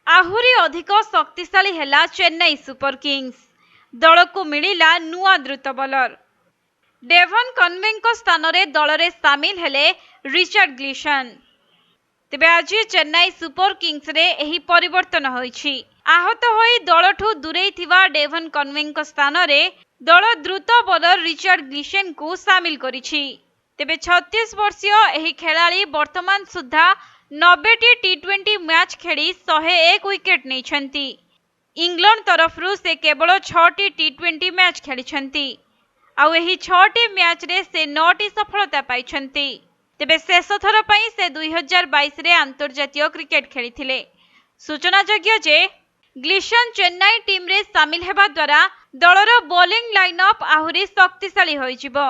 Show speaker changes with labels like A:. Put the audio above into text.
A: आहुरी अधिक शक्तिशाली हेला Chennai super Kings. दल को मिलिला नुआ द्रुत बॉलर। डेवन कन्वे स्थान में दल में सामिल हेले रिचर्ड ग्लिसन। तेबे आज चेन्नई सुपर किंग्स रे एही परिवर्तन होईछि। आहत होई दलठू दूरेई थिवा डेवन कन्वे स्थान में दल द्रुत बॉलर रिचर्ड ग्लिसन को सामिल करिछि। तेबे 36 वर्षीय एही खेलाड़ी वर्तमान सुधा 90टी टी20 मैच खेली 101 विकेट नेइछंती। इंग्लैंड तरफरु से केवल 6टी टी20 मैच खेलिछंती। आउ एही 6टी मैच रे से 9टी सफलता पाइछंती। तेबे शेष थर पई से 2022 रे अंतर्जातीय क्रिकेट खेलिथिले। सूचनायोग्य जे ग्लिसन चेन्नई टीम रे सामिल हेबा द्वारा दलर बॉलिंग लाइनअप आहुरी शक्तिशाली होइजिबो।